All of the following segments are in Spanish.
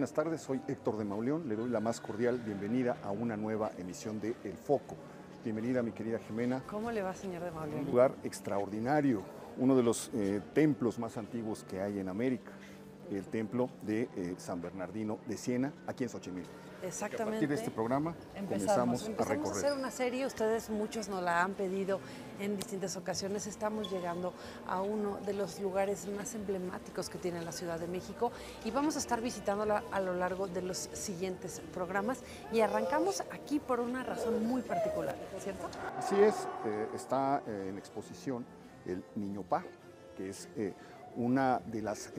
buenas tardes, soy Héctor de Mauleón, le doy la más cordial bienvenida a una nueva emisión de El Foco. Bienvenida, mi querida Jimena. ¿Cómo le va, señor de Mauleón? Un lugar extraordinario, uno de los templos más antiguos que hay en América, el templo de San Bernardino de Siena, aquí en Xochimilco. Exactamente. A partir de este programa comenzamos a recorrer. A hacer una serie, ustedes muchos nos la han pedido en distintas ocasiones. Estamos llegando a uno de los lugares más emblemáticos que tiene la Ciudad de México y vamos a estar visitándola a lo largo de los siguientes programas y arrancamos aquí por una razón muy particular, ¿cierto? Así es, está en exposición el Niño Pa, que es una de las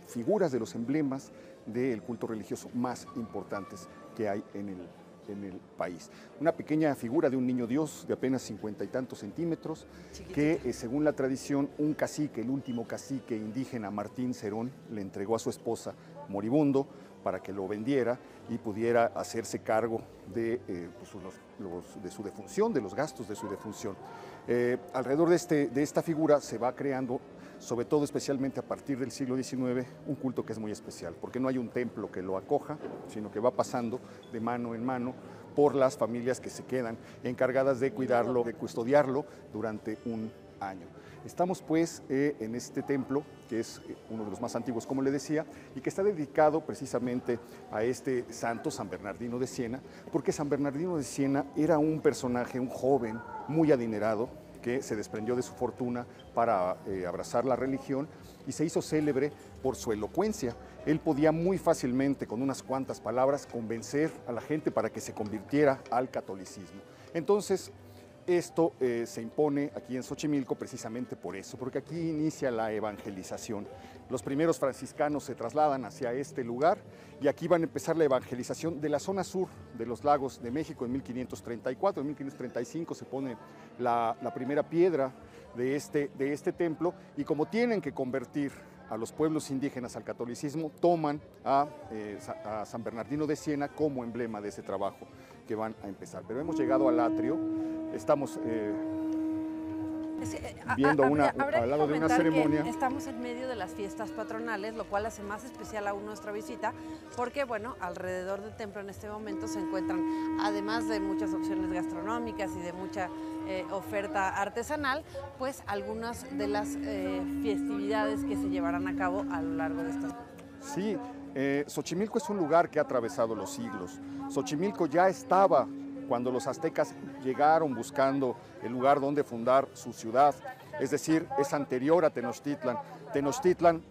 figuras, de los emblemas del culto religioso más importantes que hay en el país. Una pequeña figura de un niño Dios de apenas 50 y tantos centímetros, que según la tradición, un cacique, el último cacique indígena, Martín Cerón, le entregó a su esposa moribundo para que lo vendiera y pudiera hacerse cargo de, de su defunción, de los gastos de su defunción. Alrededor de esta figura se va creando, sobre todo especialmente a partir del siglo XIX, un culto que es muy especial, porque no hay un templo que lo acoja, sino que va pasando de mano en mano por las familias que se quedan encargadas de cuidarlo, de custodiarlo durante un año. Estamos pues en este templo, que es uno de los más antiguos, como le decía, y que está dedicado precisamente a este santo, San Bernardino de Siena, porque San Bernardino de Siena era un personaje, un joven muy adinerado, que se desprendió de su fortuna para abrazar la religión y se hizo célebre por su elocuencia. Él podía muy fácilmente, con unas cuantas palabras, convencer a la gente para que se convirtiera al catolicismo. Entonces, esto se impone aquí en Xochimilco precisamente por eso, porque aquí inicia la evangelización. Los primeros franciscanos se trasladan hacia este lugar y aquí van a empezar la evangelización de la zona sur de los lagos de México en 1534. En 1535 se pone la primera piedra de este templo y como tienen que convertir a los pueblos indígenas al catolicismo, toman a San Bernardino de Siena como emblema de ese trabajo que van a empezar. Pero hemos llegado al atrio, estamos viendo al lado de una ceremonia. Estamos en medio de las fiestas patronales, lo cual hace más especial aún nuestra visita, porque bueno, alrededor del templo en este momento se encuentran, además de muchas opciones gastronómicas y de mucha oferta artesanal, pues algunas de las festividades que se llevarán a cabo a lo largo de estas. Sí, Xochimilco es un lugar que ha atravesado los siglos. Xochimilco ya estaba cuando los aztecas llegaron buscando el lugar donde fundar su ciudad, es decir, es anterior a Tenochtitlan. Tenochtitlan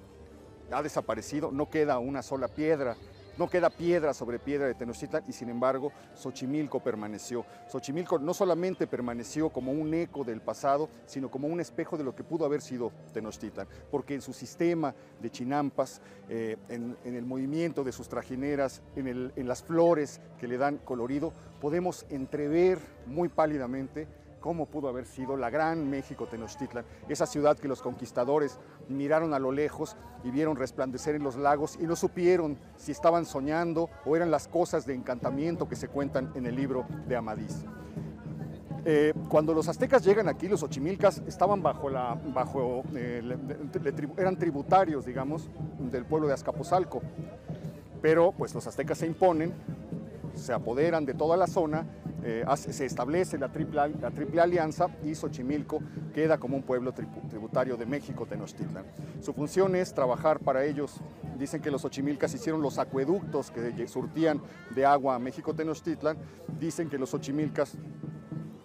ha desaparecido, no queda una sola piedra, no queda piedra sobre piedra de Tenochtitlan y sin embargo Xochimilco permaneció. Xochimilco no solamente permaneció como un eco del pasado, sino como un espejo de lo que pudo haber sido Tenochtitlan, porque en su sistema de chinampas, en el movimiento de sus trajineras, en las flores que le dan colorido, podemos entrever muy pálidamente cómo pudo haber sido la gran México Tenochtitlan, esa ciudad que los conquistadores miraron a lo lejos y vieron resplandecer en los lagos y no supieron si estaban soñando o eran las cosas de encantamiento que se cuentan en el libro de Amadís. Cuando los aztecas llegan aquí, los xochimilcas estaban eran tributarios, digamos, del pueblo de Azcapotzalco, pero pues los aztecas se imponen, se apoderan de toda la zona, se establece la triple alianza y Xochimilco queda como un pueblo tributario de México Tenochtitlan. Su función es trabajar para ellos. Dicen que los xochimilcas hicieron los acueductos que surtían de agua a México Tenochtitlan. Dicen que los xochimilcas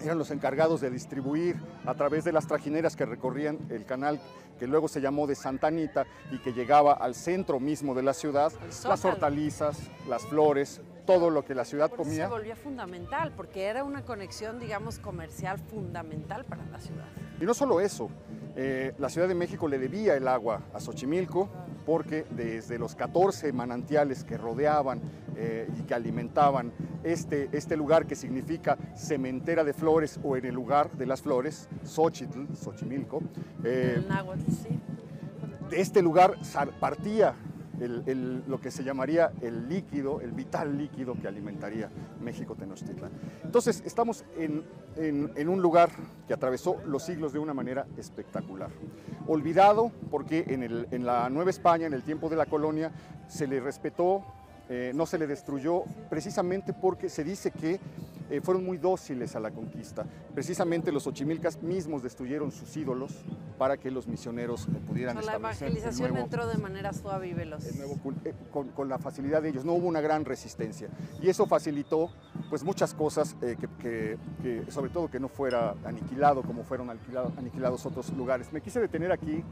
eran los encargados de distribuir a través de las trajineras que recorrían el canal que luego se llamó de Santa Anita y que llegaba al centro mismo de la ciudad, las hortalizas, las flores, todo lo que la ciudad comía. Se volvió fundamental, porque era una conexión, digamos, comercial fundamental para la ciudad. Y no solo eso, la Ciudad de México le debía el agua a Xochimilco, porque desde los 14 manantiales que rodeaban y que alimentaban este lugar que significa cementera de flores o en el lugar de las flores, Xochimilco, el náhuatl, sí. de este lugar partía lo que se llamaría el líquido, el vital líquido que alimentaría México Tenochtitlan. Entonces estamos en un lugar que atravesó los siglos de una manera espectacular. Olvidado porque en la Nueva España, en el tiempo de la colonia, se le respetó, no se le destruyó, precisamente porque se dice que fueron muy dóciles a la conquista. Precisamente los xochimilcas mismos destruyeron sus ídolos para que los misioneros pudieran establecer. La evangelización entró de manera suave y veloz. Con la facilidad de ellos, no hubo una gran resistencia. Y eso facilitó pues, muchas cosas, que sobre todo que no fuera aniquilado como fueron aniquilados otros lugares. Me quise detener aquí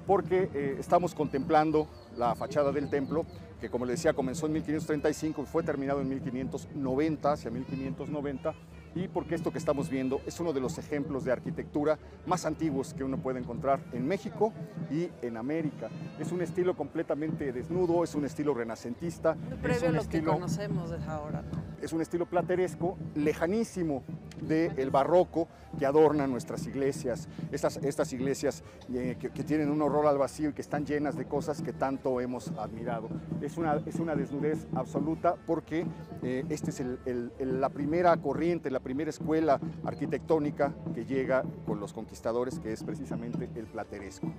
porque estamos contemplando la fachada del templo, que como le decía comenzó en 1535 y fue terminado en 1590, hacia 1590, y porque esto que estamos viendo es uno de los ejemplos de arquitectura más antiguos que uno puede encontrar en México y en América. Es un estilo completamente desnudo, es un estilo renacentista. Previo a lo que conocemos desde ahora, ¿no? Es un estilo plateresco, lejanísimo del barroco que adorna nuestras iglesias, estas iglesias que tienen un horror al vacío y que están llenas de cosas que tanto hemos admirado. Es una desnudez absoluta porque esta es la primera corriente, la primera escuela arquitectónica que llega con los conquistadores, que es precisamente el plateresco.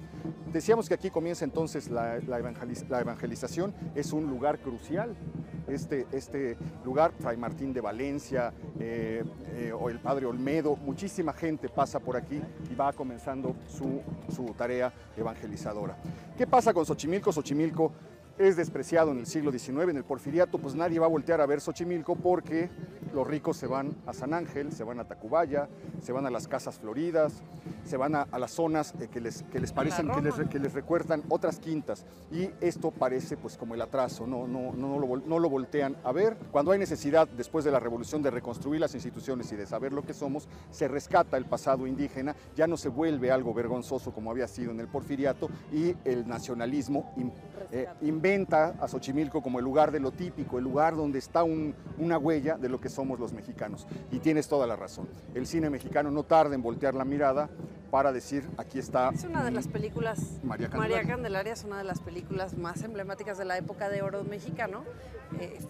Decíamos que aquí comienza entonces la evangelización, es un lugar crucial. Este lugar, Fray Martín de Valencia o el Padre Olmedo, muchísima gente pasa por aquí y va comenzando su tarea evangelizadora. ¿Qué pasa con Xochimilco? Xochimilco es despreciado en el siglo XIX, en el Porfiriato, pues nadie va a voltear a ver Xochimilco porque los ricos se van a San Ángel, se van a Tacubaya, se van a las Casas Floridas, se van a las zonas que les parecen, que les recuerdan otras quintas, y esto parece pues como el atraso, no lo voltean a ver. Cuando hay necesidad, después de la revolución, de reconstruir las instituciones y de saber lo que somos, se rescata el pasado indígena, ya no se vuelve algo vergonzoso como había sido en el Porfiriato, y el nacionalismo inventa a Xochimilco como el lugar de lo típico, el lugar donde está una huella de lo que somos los mexicanos. Y tienes toda la razón. El cine mexicano no tarda en voltear la mirada para decir, aquí está. Es una de las películas, María Candelaria es una de las películas más emblemáticas de la época de oro mexicano,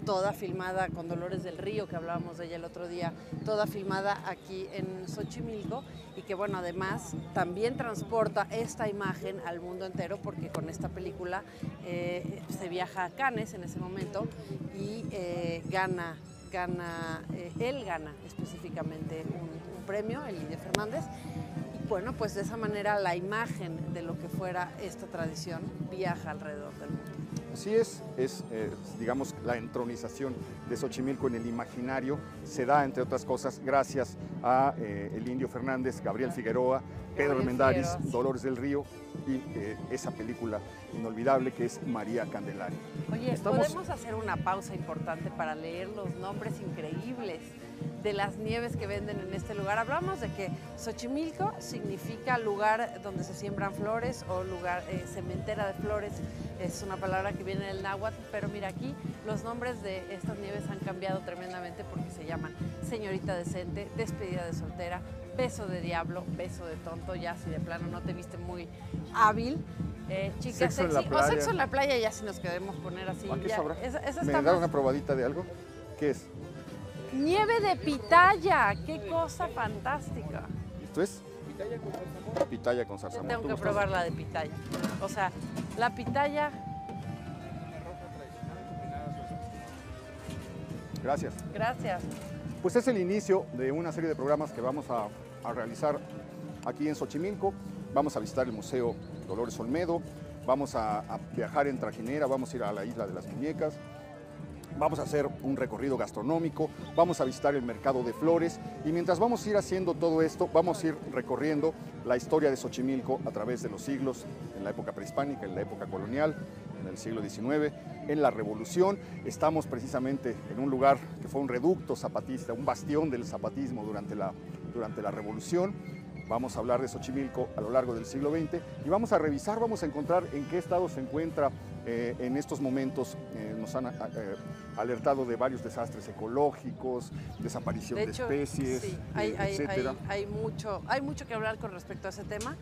toda filmada con Dolores del Río, que hablábamos de ella el otro día, toda filmada aquí en Xochimilco, y que bueno, además también transporta esta imagen al mundo entero, porque con esta película se viaja a Cannes en ese momento y él gana específicamente un premio, el Indio Fernández. Bueno, pues de esa manera la imagen de lo que fuera esta tradición viaja alrededor del mundo. Así es, digamos, la entronización de Xochimilco en el imaginario se da, entre otras cosas, gracias a el Indio Fernández, Gabriel Figueroa, Pedro Armendáriz, Dolores del Río y esa película inolvidable que es María Candelaria. Oye, podemos hacer una pausa importante para leer los nombres increíbles de las nieves que venden en este lugar. Hablamos de que Xochimilco significa lugar donde se siembran flores o lugar cementera de flores, es una palabra que viene del náhuatl, pero mira, aquí los nombres de estas nieves han cambiado tremendamente porque se llaman Señorita Decente, Despedida de Soltera, Beso de Diablo, Beso de Tonto, ya si de plano no te viste muy hábil, Chica Sexy o Sexo en la Playa, ya si nos queremos poner así. ¿Aquí ya, sabrá? Esa ¿Me da una probadita de algo? ¿Qué es? Nieve de pitaya, qué cosa fantástica. ¿Esto es? Pitaya con zarzamora. Tengo que probar la de pitaya. O sea, la pitaya. Gracias. Gracias. Pues es el inicio de una serie de programas que vamos a realizar aquí en Xochimilco. Vamos a visitar el Museo Dolores Olmedo, vamos a viajar en trajinera, vamos a ir a la Isla de las Muñecas. Vamos a hacer un recorrido gastronómico, vamos a visitar el mercado de flores, y mientras vamos a ir haciendo todo esto, vamos a ir recorriendo la historia de Xochimilco a través de los siglos, en la época prehispánica, en la época colonial, en el siglo XIX, en la Revolución. Estamos precisamente en un lugar que fue un reducto zapatista, un bastión del zapatismo durante la Revolución. Vamos a hablar de Xochimilco a lo largo del siglo XX y vamos a revisar, vamos a encontrar en qué estado se encuentra en estos momentos. Nos han alertado de varios desastres ecológicos, desaparición de especies, sí, etcétera. Hay mucho que hablar con respecto a ese tema.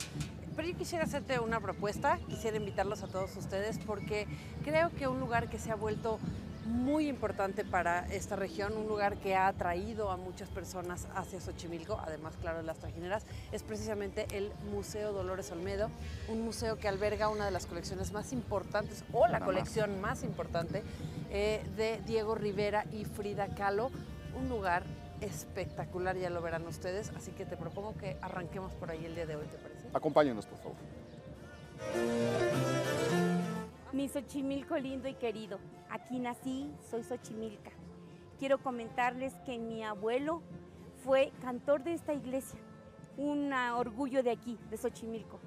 Pero yo quisiera hacerte una propuesta, quisiera invitarlos a todos ustedes porque creo que un lugar que se ha vuelto muy importante para esta región, un lugar que ha atraído a muchas personas hacia Xochimilco, además, claro, de las trajineras, es precisamente el Museo Dolores Olmedo, un museo que alberga una de las colecciones más importantes, o la colección más importante, de Diego Rivera y Frida Kahlo, un lugar espectacular, ya lo verán ustedes, así que te propongo que arranquemos por ahí el día de hoy, ¿te parece? Acompáñenos, por favor. Mi Xochimilco lindo y querido, aquí nací, soy xochimilca. Quiero comentarles que mi abuelo fue cantor de esta iglesia, un orgullo de aquí, de Xochimilco.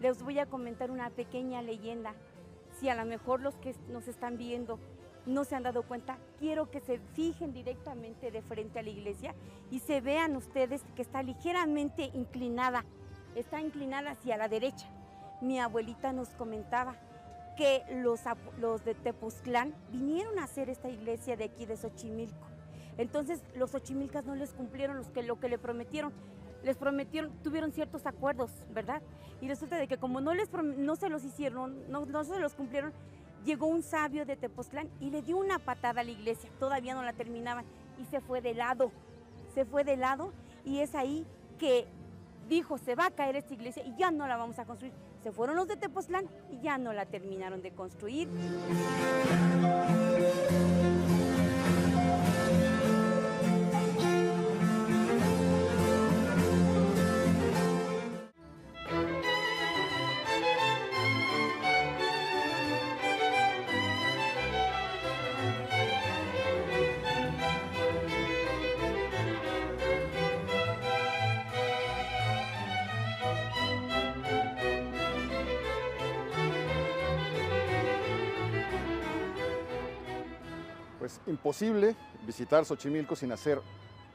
Les voy a comentar una pequeña leyenda. Si a lo mejor los que nos están viendo no se han dado cuenta, quiero que se fijen directamente de frente a la iglesia y se vean ustedes que está ligeramente inclinada, está inclinada hacia la derecha. Mi abuelita nos comentaba que los de Tepoztlán vinieron a hacer esta iglesia de aquí de Xochimilco. Entonces los xochimilcas no les cumplieron lo que les prometieron, tuvieron ciertos acuerdos, ¿verdad? Y resulta de que como no se los hicieron, no se los cumplieron, llegó un sabio de Tepoztlán y le dio una patada a la iglesia, todavía no la terminaban, y se fue de lado, y es ahí que dijo, se va a caer esta iglesia y ya no la vamos a construir. Se fueron los de Tepoztlán y ya no la terminaron de construir. Pues imposible visitar Xochimilco sin hacer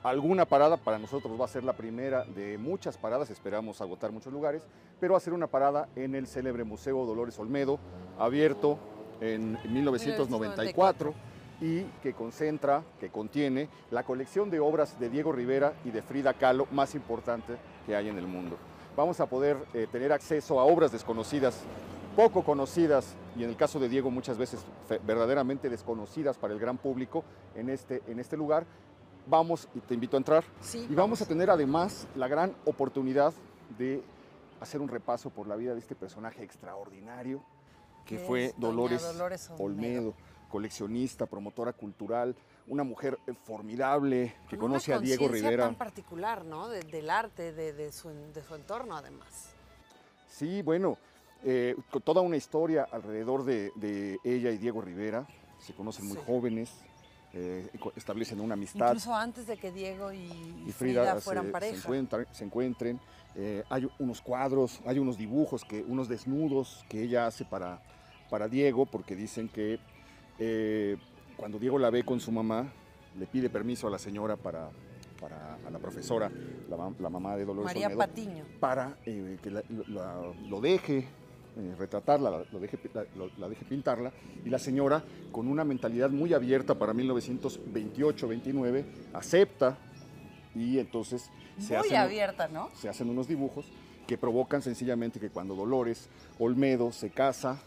alguna parada. Para nosotros va a ser la primera de muchas paradas, esperamos agotar muchos lugares, pero hacer una parada en el célebre Museo Dolores Olmedo, abierto en 1994 y que contiene la colección de obras de Diego Rivera y de Frida Kahlo más importante que hay en el mundo. Vamos a poder tener acceso a obras desconocidas, poco conocidas, y en el caso de Diego muchas veces verdaderamente desconocidas para el gran público en este lugar. Vamos, y te invito a entrar, sí, y vamos a tener además la gran oportunidad de hacer un repaso por la vida de este personaje extraordinario que fue Dolores Olmedo, coleccionista, promotora cultural, una mujer formidable que conoce a Diego Rivera. Tan particular, ¿no? Del arte, de su entorno además. Sí, bueno, con toda una historia alrededor de ella y Diego Rivera. Se conocen muy jóvenes, establecen una amistad. Incluso antes de que Diego y Frida fueran pareja. Se encuentren. Hay unos cuadros, hay unos dibujos, unos desnudos que ella hace para Diego, porque dicen que cuando Diego la ve con su mamá, le pide permiso a la señora a la profesora, la mamá de Dolores María Olmedo, Patiño, para que lo deje retratarla, la deje pintarla, y la señora, con una mentalidad muy abierta para 1928-29, acepta, y entonces se hacen unos dibujos que provocan sencillamente que cuando Dolores Olmedo se casa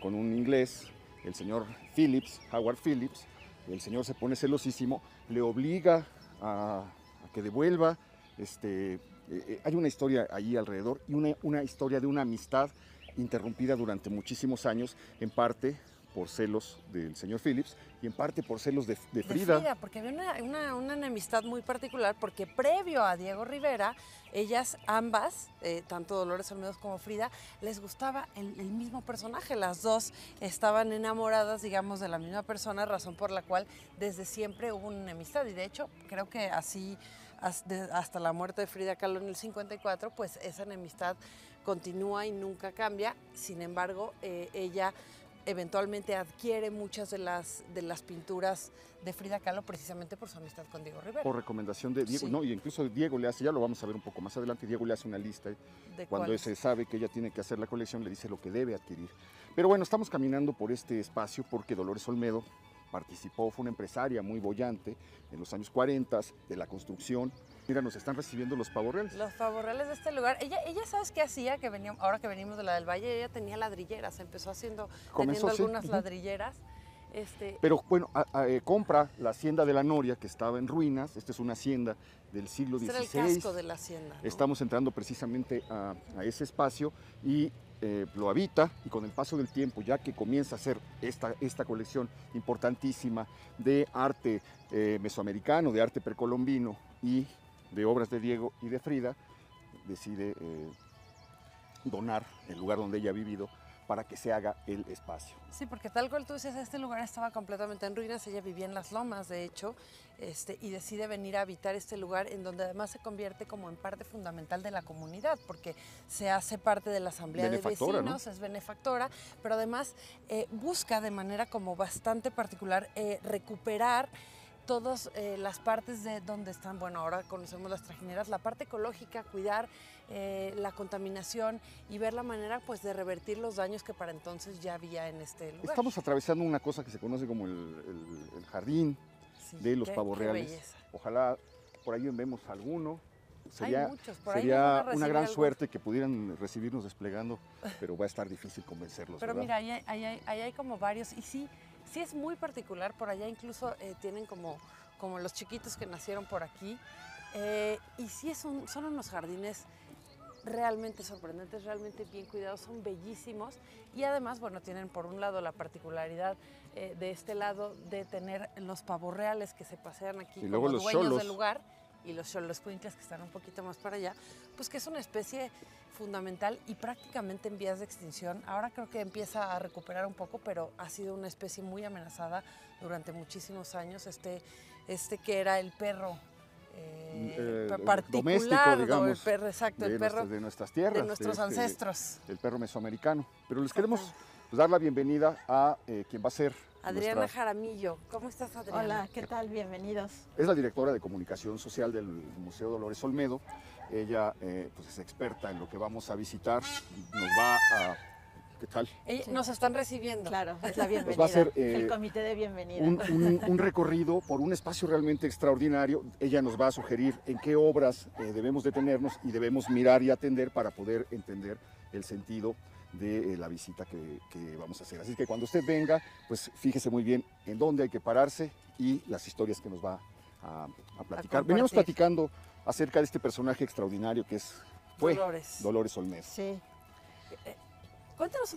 con un inglés, el señor Phillips, Howard Phillips, el señor se pone celosísimo, le obliga a que devuelva. Hay una historia allí alrededor, y una historia de una amistad interrumpida durante muchísimos años, en parte por celos del señor Phillips y en parte por celos de Frida. Porque había una enemistad muy particular, porque previo a Diego Rivera, ellas ambas, tanto Dolores Olmedo como Frida, les gustaba el mismo personaje. Las dos estaban enamoradas, digamos, de la misma persona, razón por la cual desde siempre hubo una enemistad. Y de hecho, creo que así, hasta la muerte de Frida Kahlo en el 54, pues esa enemistad continúa y nunca cambia. Sin embargo, ella eventualmente adquiere muchas de las pinturas de Frida Kahlo precisamente por su amistad con Diego Rivera. Por recomendación de Diego, sí. No, y incluso Diego le hace, ya lo vamos a ver un poco más adelante, Diego le hace una lista. Cuando se sabe que ella tiene que hacer la colección, le dice lo que debe adquirir. Pero bueno, estamos caminando por este espacio porque Dolores Olmedo participó, fue una empresaria muy boyante en los años 40 de la construcción. Mira, nos están recibiendo los pavos reales. Los pavos reales de este lugar. Ella ¿sabes qué hacía? Que veníamos, ahora que venimos de la del Valle, ella tenía ladrilleras, empezó teniendo algunas ladrilleras. Pero bueno, compra la hacienda de la Noria, que estaba en ruinas. Esta es una hacienda del siglo XVI. Era el casco de la hacienda, ¿no? Estamos entrando precisamente a ese espacio y lo habita, y con el paso del tiempo, ya que comienza a hacer esta colección importantísima de arte mesoamericano, de arte precolombino y de obras de Diego y de Frida, decide donar el lugar donde ella ha vivido para que se haga el espacio. Sí, porque tal cual tú dices, este lugar estaba completamente en ruinas, ella vivía en las lomas, de hecho, y decide venir a habitar este lugar en donde además se convierte como en parte fundamental de la comunidad, porque se hace parte de la asamblea de vecinos, ¿no? Es benefactora, pero además busca de manera como bastante particular recuperar todas las partes de donde están, bueno, ahora conocemos las trajineras, la parte ecológica, cuidar la contaminación y ver la manera pues de revertir los daños que para entonces ya había en este lugar. Estamos atravesando una cosa que se conoce como el jardín de los pavos reales. Belleza. Ojalá por ahí vemos alguno. Hay muchos, por ahí sería una gran suerte que pudieran recibirnos desplegando, pero va a estar difícil convencerlos. Pero ¿verdad? mira, ahí hay como varios, y sí es muy particular, por allá incluso tienen como los chiquitos que nacieron por aquí, y sí son unos jardines realmente sorprendentes, realmente bien cuidados, son bellísimos, y además, bueno, tienen por un lado la particularidad de este lado de tener los pavos reales que se pasean aquí y como los dueños xolos del lugar, y los xoloscuincles que están un poquito más para allá, pues que es una especie fundamental y prácticamente en vías de extinción. Ahora creo que empieza a recuperar un poco, pero ha sido una especie muy amenazada durante muchísimos años. Que era el perro particular, doméstico, digamos, el perro, exacto, el perro de nuestras tierras, de nuestros ancestros. El perro mesoamericano. Pero les queremos dar la bienvenida a quien va a ser Adriana Jaramillo. ¿Cómo estás, Adriana? Hola, ¿qué tal? Bienvenidos. Es la directora de comunicación social del Museo Dolores Olmedo. Ella pues es experta en lo que vamos a visitar. Nos va a... ¿Qué tal? Sí. Nos están recibiendo. Claro, es la bienvenida. Nos va a hacer, el comité de bienvenida. Un recorrido por un espacio realmente extraordinario. Ella nos va a sugerir en qué obras debemos detenernos y debemos mirar y atender para poder entender el sentido de la visita que vamos a hacer. Así que cuando usted venga, pues fíjese muy bien en dónde hay que pararse y las historias que nos va a platicar. Venimos platicando acerca de este personaje extraordinario que fue Dolores Olmedo. Sí. Cuéntanos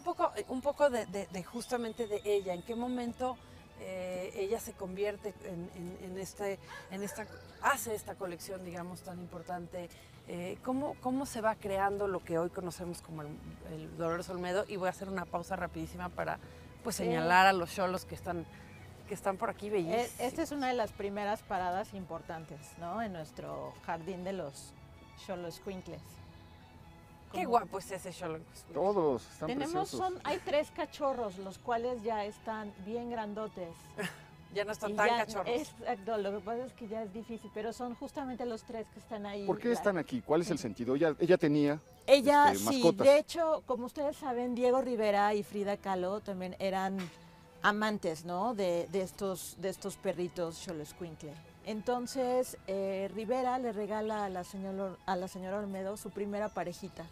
un poco de justamente de ella, en qué momento ella se convierte hace esta colección, digamos, tan importante. ¿Cómo se va creando lo que hoy conocemos como el Dolores Olmedo? Y voy a hacer una pausa rapidísima para pues señalar a los xolos que están por aquí bellísimos. Esta es una de las primeras paradas importantes, ¿no? En nuestro jardín de los xoloscuincles. Qué guapo es ese xolo. Todos están preciosos. Hay 3 cachorros, los cuales ya están bien grandotes. Ya no están tan cachorros. Exacto, lo que pasa es que ya es difícil, pero son justamente los 3 que están ahí. ¿Por qué están aquí? ¿Cuál es el sentido? Ella tenía sí, mascotas. De hecho, como ustedes saben, Diego Rivera y Frida Kahlo también eran amantes, ¿no? de estos perritos xoloscuincle. Entonces, Rivera le regala a la señora Olmedo su primera parejita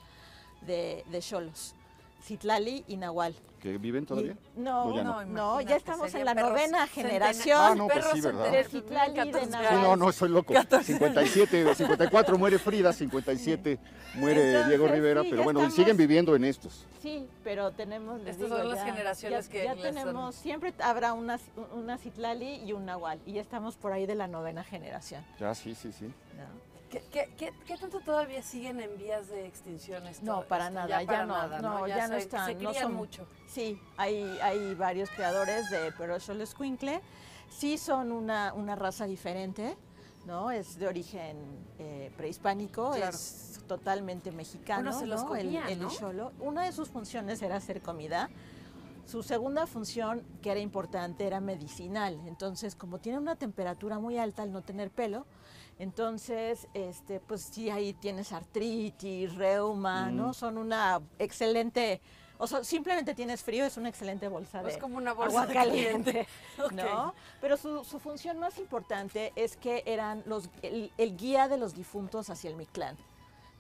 de xolos, Citlali y Nahual. ¿Que viven todavía? No, ya estamos en la 9ª generación. No, pues sí, ¿verdad? De Citlali y de Nahual. Sí, no, soy loco. 54 muere Frida, 57 muere Entonces, Diego Rivera, pero bueno, siguen viviendo en estos. Sí, pero tenemos... Estas son las generaciones que... Ya tenemos, siempre habrá una Citlali y un Nahual, y ya estamos por ahí de la 9ª generación. Ya, sí. ¿No? ¿Qué tanto todavía siguen en vías de extinción? No, para nada, ya no están. Se crían mucho. Sí, hay varios creadores de perro xoloscuincle. Sí son una raza diferente, ¿no? Es de origen prehispánico, claro. Es totalmente mexicano. Uno se los comía, el xolo. Una de sus funciones era hacer comida. Su segunda función, que era importante, era medicinal. Entonces, como tiene una temperatura muy alta al no tener pelo, entonces, pues sí, ahí tienes artritis, reuma, ¿no? Son una excelente O sea, simplemente tienes frío, es una excelente bolsa de Es como una bolsa agua de caliente, Ok. ¿no? Pero su función más importante es que eran el guía de los difuntos hacia el Mictlán,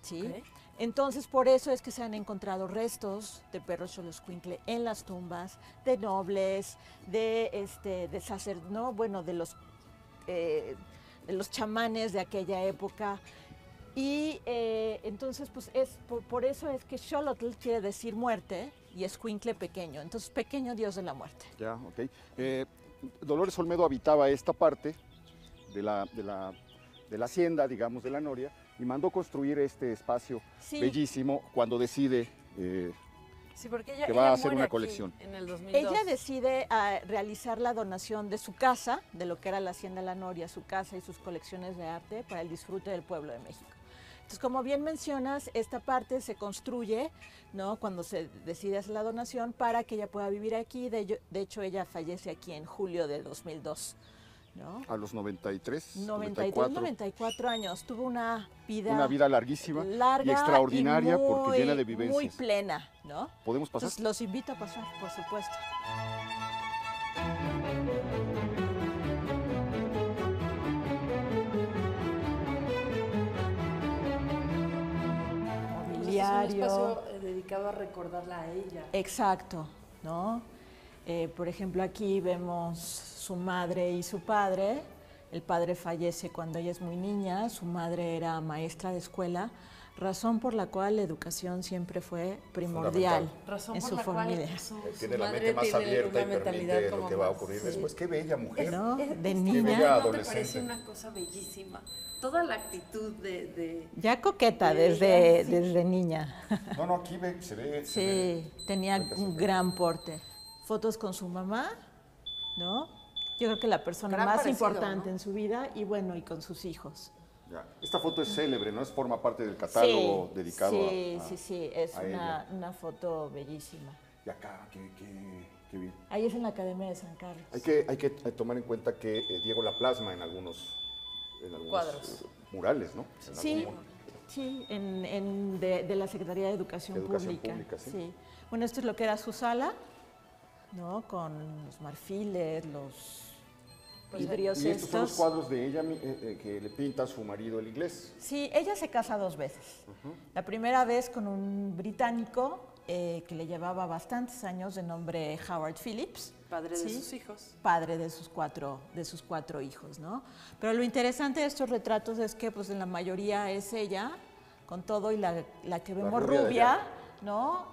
¿sí? Ok. Entonces, por eso es que se han encontrado restos de perros Xoloscuincle en las tumbas, de nobles, de sacerdotes, ¿no? Bueno, de los chamanes de aquella época. Y entonces, pues por eso es que Xolotl quiere decir muerte y Escuincle pequeño. Entonces, pequeño dios de la muerte. Ya, ok. Dolores Olmedo habitaba esta parte de la hacienda, digamos, de la Noria, y mandó construir este espacio Sí. bellísimo cuando decide Sí, porque ella, que va ella a hacer muere una aquí colección. en el 2002. Ella decide realizar la donación de su casa, de lo que era la Hacienda La Noria, su casa y sus colecciones de arte para el disfrute del pueblo de México. Entonces, como bien mencionas, esta parte se construye, ¿no? Cuando se decide hacer la donación para que ella pueda vivir aquí. De hecho, ella fallece aquí en julio de 2002, ¿no? A los 93, 93, 94 años. Tuvo una vida larguísima larga y extraordinaria y muy, porque llena de vivencias. muy plena, ¿no? ¿Podemos pasar? Entonces, los invito a pasar, por supuesto. Mobiliario. Es un espacio dedicado a recordarla a ella. Exacto, ¿no? Por ejemplo, aquí vemos su madre y su padre. El padre fallece cuando ella es muy niña, su madre era maestra de escuela, razón por la cual la educación siempre fue primordial Razón en por su la familia. cual su Tiene la madre mente más tiene abierta una y mentalidad permite como lo que va a más- ocurrir sí. después. Qué bella mujer. ¿No? De bella niña. ¿No te adolescente. parece una cosa bellísima? Toda la actitud de Ya coqueta de desde, ella, sí. desde niña. No, aquí se ve. Sí, tenía un gran porte. Fotos con su mamá, ¿no? Yo creo que la persona Gran más parecido, importante ¿no? en su vida y bueno, y con sus hijos. Ya. Esta foto es célebre, ¿no? Forma parte del catálogo Sí, dedicado sí, a... sí, es a ella. una foto bellísima. Y acá, qué bien. Ahí es en la Academia de San Carlos. Hay que tomar en cuenta que Diego la plasma en algunos Cuadros. Murales, ¿no? En Sí, algún- sí, de la Secretaría de Educación, Educación Pública. Pública, sí. Bueno, esto es lo que era su sala, ¿no? Con los marfiles, los vidrios Y estos son los estos. cuadros de ella que le pinta a su marido el inglés. Sí, ella se casa 2 veces. La primera vez con un británico que le llevaba bastantes años, de nombre Howard Phillips. padre de ¿sí? sus hijos. Padre de sus cuatro hijos, ¿no? Pero lo interesante de estos retratos es que pues en la mayoría es ella, con todo, y la que vemos rubia de rubia, allá. ¿no?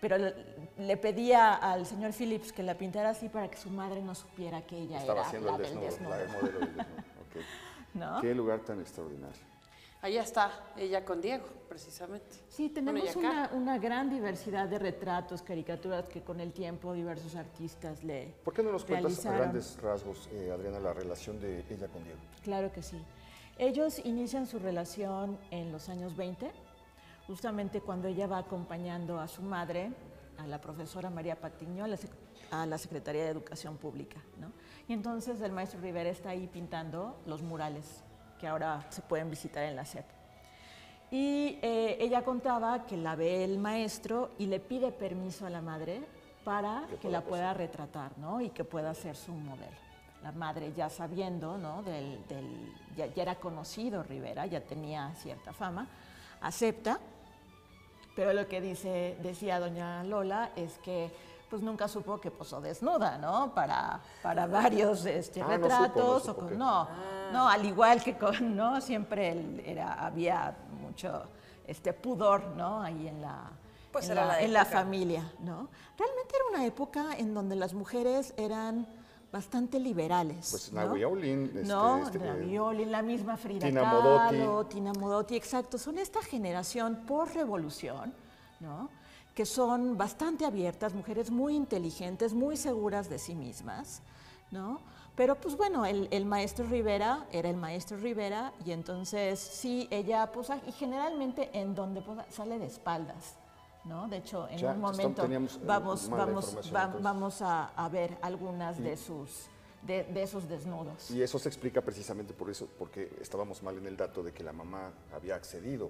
Pero le pedía al señor Phillips que la pintara así para que su madre no supiera que ella Estaba era haciendo la el del desnudo, desnudo. el modelo del desnudo. Ok. ¿No? Qué lugar tan extraordinario. Allá está ella con Diego, precisamente. Sí, Bueno, tenemos y acá. una gran diversidad de retratos, caricaturas que con el tiempo diversos artistas le ¿Por qué no nos cuentas a realizaron. grandes rasgos, Adriana, la relación de ella con Diego? Claro que sí. Ellos inician su relación en los años 20, justamente cuando ella va acompañando a su madre, a la profesora María Patiño, a la Secretaría de Educación Pública, ¿no? Y entonces el maestro Rivera está ahí pintando los murales que ahora se pueden visitar en la SEP. Y ella contaba que la ve el maestro y le pide permiso a la madre para que la pueda retratar, ¿no? Y que pueda ser su modelo. La madre, ya sabiendo, ¿no? Ya era conocido Rivera, ya tenía cierta fama, acepta, pero lo que decía doña Lola es que pues nunca supo que posó desnuda, ¿no? Para varios retratos. no supo que- No, al igual que con, ¿no? Siempre había mucho pudor, ¿no? Ahí en la, Pues en era la, la en la época. familia, ¿no? Realmente era una época en donde las mujeres eran bastante liberales. Pues ¿no? Nahui Olin, Nahui Olin, la misma Frida Tina Kahlo, Modotti. Tina Modotti, exacto. Son esta generación post-revolución, ¿no? Que son bastante abiertas, mujeres muy inteligentes, muy seguras de sí mismas, ¿no? Pero pues bueno, el maestro Rivera era el maestro Rivera y entonces sí, ella posa, y generalmente en donde posa, sale de espaldas, ¿no? De hecho, en Ya, un momento teníamos, vamos mala información, entonces. a ver algunas de esos desnudos. Y eso se explica precisamente por eso, porque estábamos mal en el dato de que la mamá había accedido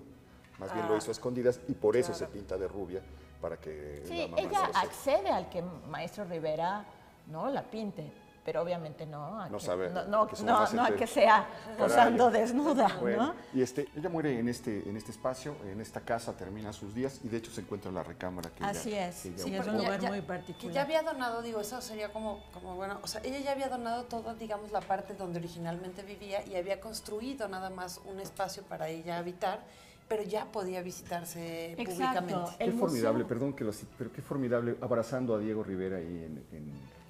más bien lo hizo a escondidas y por eso se pinta de rubia para que Sí, la mamá ella no lo sepa. accede al que Maestro Rivera no la pinte, pero obviamente no a No que, sabe no, que su mamá se no a entere. que sea posando Caray. desnuda, Bueno, ¿no? y ella muere en este espacio, en esta casa, termina sus días y de hecho se encuentra en la recámara que Así ella, es, que ella sí, es ocupó. un lugar Ya- muy Que particular. ya había donado, digo, eso sería como bueno, o sea, ella ya había donado toda, digamos, la parte donde originalmente vivía y había construido nada más un espacio para ella habitar, pero ya podía visitarse públicamente. Qué El formidable, museo- perdón que lo cite, pero qué formidable abrazando a Diego Rivera ahí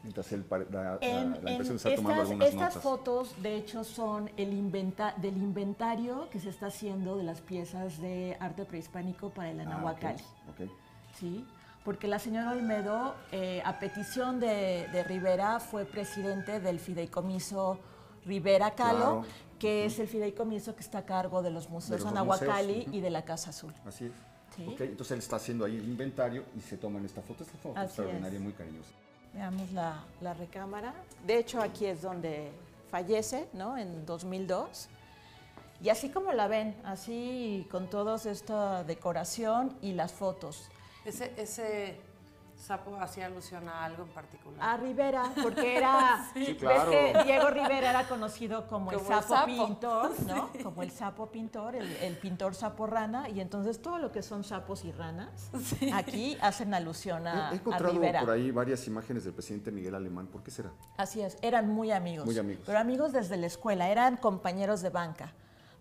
mientras él la impresión está tomando algunas estas notas. fotos, de hecho, son del inventario que se está haciendo de las piezas de arte prehispánico para el Anahuacalli. Ok. ¿Sí? Porque la señora Olmedo, a petición de Rivera, fue presidente del fideicomiso Rivera Kahlo, Claro. que es el fideicomiso que está a cargo de los museos los Anahuacalli museos, ujú. y de la Casa Azul. Así es. Sí. Ok, entonces él está haciendo ahí el inventario y se toman esta foto. Esta foto Así extraordinaria, es. muy cariñosa. Veamos la recámara. De hecho, aquí es donde fallece, ¿no? En 2002. Y así como la ven, así con toda esta decoración y las fotos. Ese sapo hacía alusión a algo en particular. A Rivera, porque era, Sí, claro. ves que Diego Rivera era conocido como el Como el sapo sapo. pintor, ¿no? Como el sapo pintor, el pintor sapo rana, y entonces todo lo que son sapos y ranas, aquí hacen alusión He a encontrado Rivera. por ahí varias imágenes del presidente Miguel Alemán. ¿Por qué será? Así es, eran muy amigos. Muy amigos. Pero amigos desde la escuela, eran compañeros de banca.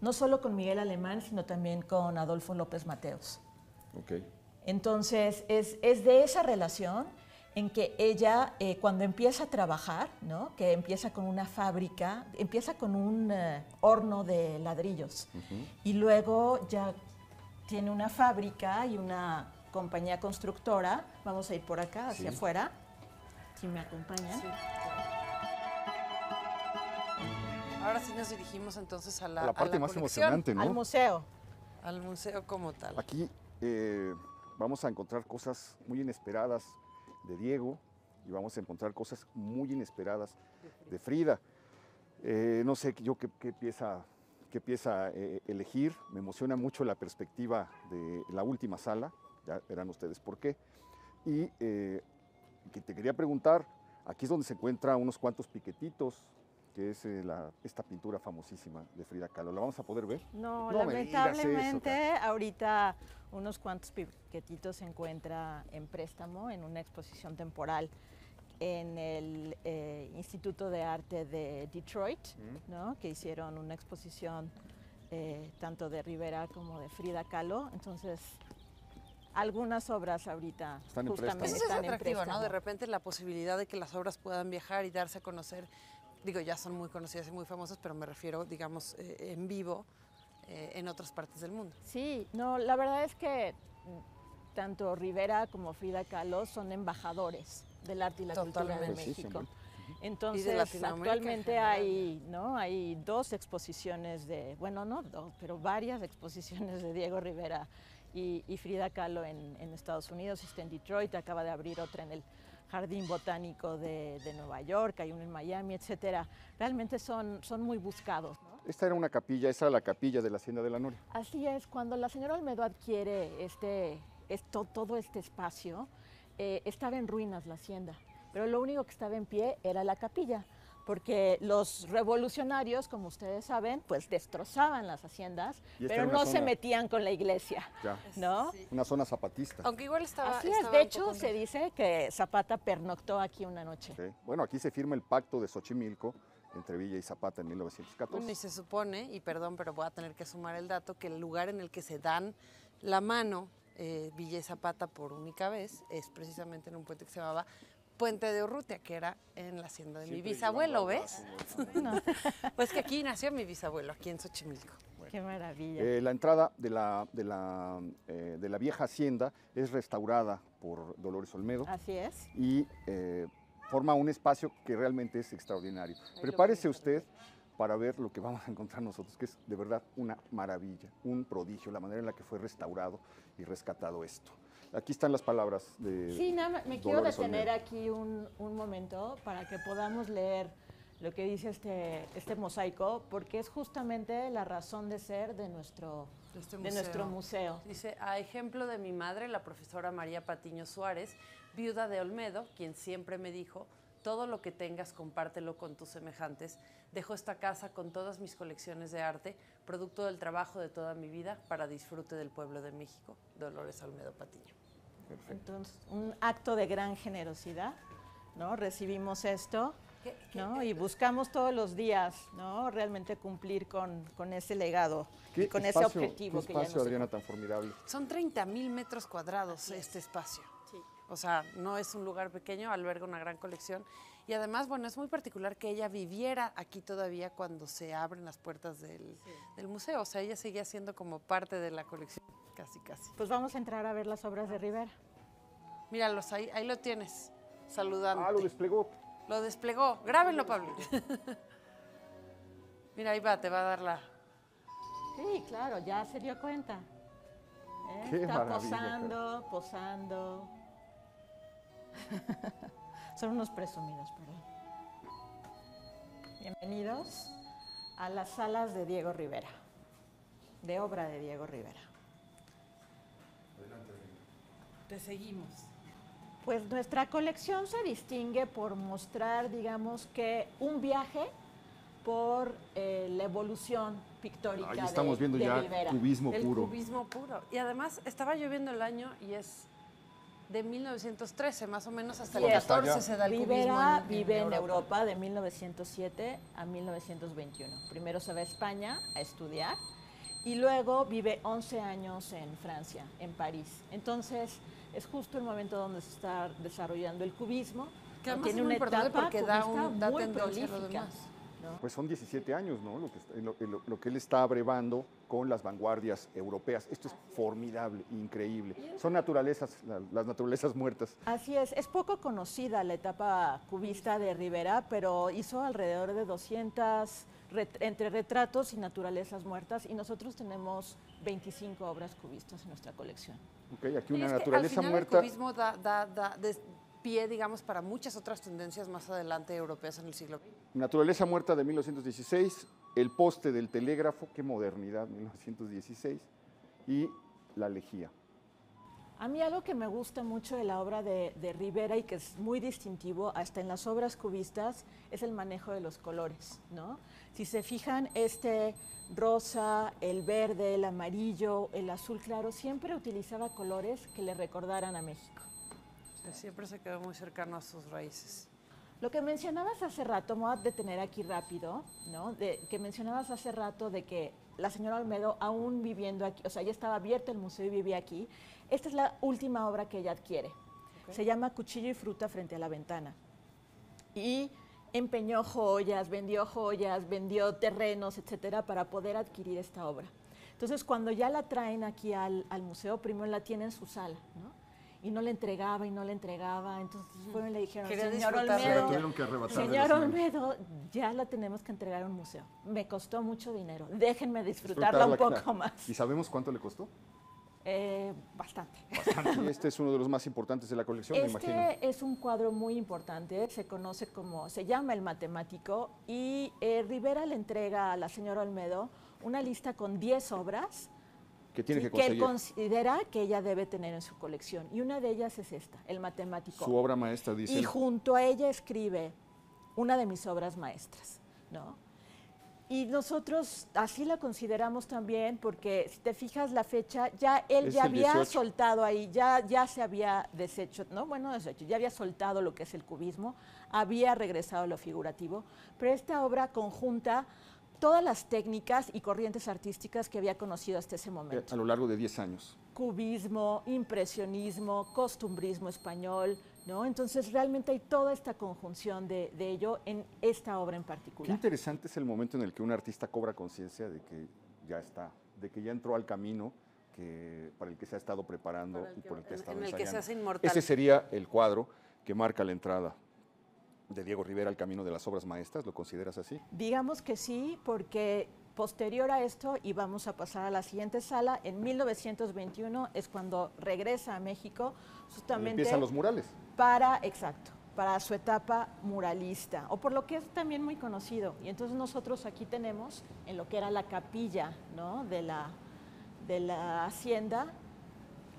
No solo con Miguel Alemán, sino también con Adolfo López Mateos. Ok. Entonces, es de esa relación en que ella, cuando empieza a trabajar, ¿no? Que empieza con una fábrica, empieza con un horno de ladrillos y luego ya tiene una fábrica y una compañía constructora. Vamos a ir por acá, hacia Sí. afuera, si me acompañan. Sí. Ahora sí nos dirigimos entonces a la parte más colección, emocionante, ¿no? Al museo. al museo como tal. Aquí vamos a encontrar cosas muy inesperadas de Diego y vamos a encontrar cosas muy inesperadas de Frida. No sé yo qué pieza elegir. Me emociona mucho la perspectiva de la última sala, ya verán ustedes por qué. Y que te quería preguntar, aquí es donde se encuentran unos cuantos piquetitos, que es esta pintura famosísima de Frida Kahlo. ¿La vamos a poder ver? No, No me digas eso, lamentablemente ahorita unos cuantos piquetitos se encuentra en préstamo en una exposición temporal en el Instituto de Arte de Detroit, ¿no? Que hicieron una exposición tanto de Rivera como de Frida Kahlo. Entonces, algunas obras ahorita Están en justamente préstamo. Eso es están en atractivo, ¿no? préstamo. De repente la posibilidad de que las obras puedan viajar y darse a conocer. Digo, ya son muy conocidas y muy famosas, pero me refiero, digamos, en vivo en otras partes del mundo. Sí, no, la verdad es que tanto Rivera como Frida Kahlo son embajadores del arte y la cultura de Totalmente. Pues sí, México. siempre. Entonces, Latinoamérica en actualmente general. hay dos exposiciones bueno, no dos, pero varias exposiciones de Diego Rivera y Frida Kahlo en Estados Unidos. Está en Detroit, acaba de abrir otra en el Jardín Botánico de Nueva York, hay uno en Miami, etcétera. Realmente son muy buscados, ¿no? Esta era una capilla, esta era la capilla de la Hacienda de la Noria. Así es, cuando la señora Olmedo adquiere todo este espacio, estaba en ruinas la hacienda, pero lo único que estaba en pie era la capilla, porque los revolucionarios, como ustedes saben, pues destrozaban las haciendas, Y esta pero era una no se zona- metían con la iglesia, Ya. ¿no? Sí. Una zona zapatista. Aunque igual estaba. Así es, estaba de un hecho poco se dice que Zapata pernoctó aquí una noche. Ok. Bueno, aquí se firma el pacto de Xochimilco entre Villa y Zapata en 1914. Bueno, y se supone, y perdón, pero voy a tener que sumar el dato, que el lugar en el que se dan la mano Villa y Zapata por única vez es precisamente en un puente que se llamaba Puente de Urrutia, que era en la hacienda de mi Siempre bisabuelo, llevando ¿ves? al Pues que aquí nació mi bisabuelo, aquí en Xochimilco. Qué maravilla. La entrada de la vieja hacienda es restaurada por Dolores Olmedo Así es. y forma un espacio que realmente es extraordinario. Prepárese usted para ver lo que vamos a encontrar nosotros, que es de verdad una maravilla, un prodigio, la manera en la que fue restaurado y rescatado esto. Aquí están las palabras de Sí, nada más, me quiero Dolores detener Olmedo. aquí un momento para que podamos leer lo que dice este mosaico, porque es justamente la razón de ser de nuestro de nuestro museo. Dice, a ejemplo de mi madre, la profesora María Patiño Suárez, viuda de Olmedo, quien siempre me dijo, todo lo que tengas, compártelo con tus semejantes. Dejo esta casa con todas mis colecciones de arte, producto del trabajo de toda mi vida, para disfrute del pueblo de México. Dolores Olmedo Patiño. Perfecto. Entonces, un acto de gran generosidad, ¿no? Recibimos esto, ¿no? Y buscamos todos los días, ¿no? Realmente cumplir con ese legado y con ese objetivo. ¿Qué espacio, Adriana, tan formidable? Son 30,000 metros cuadrados este espacio. Sí. O sea, no es un lugar pequeño, alberga una gran colección. Y además, bueno, es muy particular que ella viviera aquí todavía cuando se abren las puertas del museo. O sea, ella seguía siendo como parte de la colección, casi, casi. Pues vamos a entrar a ver las obras de Rivera. Míralos, ahí lo tienes, saludando. Ah, lo desplegó. Lo desplegó. Grábenlo, Pablo. Mira, ahí va, te va a dar la... Sí, claro, ya se dio cuenta. Qué Está maravilla, posando. Son unos presumidos, perdón. Bienvenidos a las salas de Diego Rivera, de obra de Diego Rivera. Te seguimos. Pues nuestra colección se distingue por mostrar, digamos, que un viaje por la evolución pictórica Ahí estamos viendo de ya Rivera. cubismo El puro. cubismo puro. Y además, estaba lloviendo el año y es de 1913, más o menos, hasta el Sí, 14 se da el cubismo Rivera vive en Europa de 1907 a 1921. Primero se va a España a estudiar y luego vive 11 años en Francia, en París. Entonces, es justo el momento donde se está desarrollando el cubismo. Que además Tiene es muy una importante etapa porque da cubista muy tendencia a lo prolífica, demás. ¿no? Pues son 17 años, ¿no? Lo que él está abrevando con las vanguardias europeas. Esto es formidable, increíble. Son naturalezas, las naturalezas muertas. Así es poco conocida la etapa cubista de Rivera, pero hizo alrededor de 200 entre retratos y naturalezas muertas, y nosotros tenemos 25 obras cubistas en nuestra colección. Ok, aquí Y una es que naturaleza al final muerta. el cubismo da pie, digamos, para muchas otras tendencias más adelante europeas en el siglo XX. Naturaleza muerta de 1916, el poste del telégrafo, qué modernidad, 1916, y la lejía. A mí algo que me gusta mucho de la obra de Rivera y que es muy distintivo hasta en las obras cubistas es el manejo de los colores, ¿no? Si se fijan, este rosa, el verde, el amarillo, el azul claro, siempre utilizaba colores que le recordaran a México. Siempre se quedó muy cercano a sus raíces. Lo que mencionabas hace rato, me voy a detener aquí rápido, ¿no? Que mencionabas hace rato de que la señora Olmedo, aún viviendo aquí, o sea, ya estaba abierto el museo y vivía aquí. Esta es la última obra que ella adquiere. Okay. Se llama Cuchillo y fruta frente a la ventana. Y empeñó joyas, vendió terrenos, etcétera, para poder adquirir esta obra. Entonces, cuando ya la traen aquí al museo, primero la tiene en su sala, ¿no? Y no le entregaba, entonces fueron y le dijeron, señor Olmedo, ya la tenemos que entregar a un museo. Me costó mucho dinero, déjenme disfrutarla un poco más. ¿Y sabemos cuánto le costó? Bastante. Y este es uno de los más importantes de la colección, me imagino. Este es un cuadro muy importante, se llama El Matemático, y Rivera le entrega a la señora Olmedo una lista con 10 obras que tiene que conseguir. Que él considera que ella debe tener en su colección. Y una de ellas es esta, El Matemático. Su obra maestra, dice. Y junto a ella escribe una de mis obras maestras, ¿no? Y nosotros así la consideramos también porque, si te fijas la fecha, ya él ya había 18. Soltado ahí, ya se había deshecho, ¿no? Bueno, deshecho, ya había soltado lo que es el cubismo, había regresado a lo figurativo, pero esta obra conjunta todas las técnicas y corrientes artísticas que había conocido hasta ese momento. A lo largo de 10 años. Cubismo, impresionismo, costumbrismo español, ¿no? Entonces realmente hay toda esta conjunción de ello en esta obra en particular. Qué interesante es el momento en el que un artista cobra conciencia de que ya está, de que ya entró al camino para el que se ha estado preparando y por el que ha estado ensayando. En el que se hace inmortal. Ese sería el cuadro que marca la entrada de Diego Rivera al camino de las obras maestras. ¿Lo consideras así? Digamos que sí, porque posterior a esto, y vamos a pasar a la siguiente sala, en 1921 es cuando regresa a México, justamente... Y empiezan los murales. Para su etapa muralista, o por lo que es también muy conocido. Y entonces nosotros aquí tenemos, en lo que era la capilla, ¿no? de de la hacienda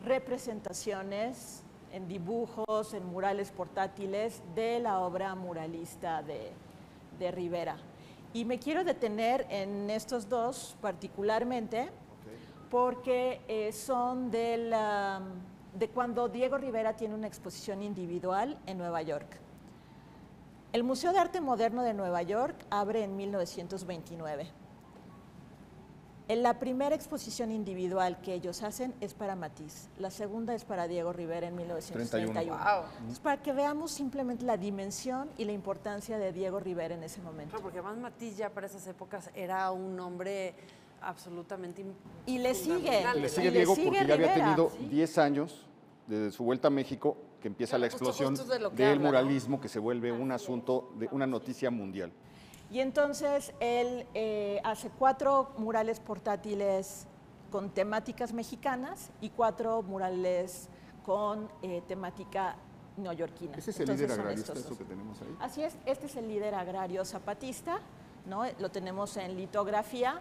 representaciones en dibujos, en murales portátiles de la obra muralista de Rivera. Y me quiero detener en estos dos particularmente porque son de cuando Diego Rivera tiene una exposición individual en Nueva York. El Museo de Arte Moderno de Nueva York abre en 1929. La primera exposición individual que ellos hacen es para Matisse, la segunda es para Diego Rivera en 1931. Wow. Entonces, para que veamos simplemente la dimensión y la importancia de Diego Rivera en ese momento. Claro, porque además Matisse ya para esas épocas era un hombre absolutamente Y le sigue. fundamental. Le sigue Y Diego sigue porque ya había Rivera, tenido sí. 10 años desde su vuelta a México que empieza Claro, la explosión justo de lo que del habla, ¿no? muralismo que se vuelve un asunto, de una noticia mundial. Y entonces él hace 4 murales portátiles con temáticas mexicanas y 4 murales con temática neoyorquina. ¿Ese es el Entonces, líder son agrarista, estos eso dos. que tenemos ahí? Así es, este es el líder agrario zapatista, ¿no? Lo tenemos en litografía,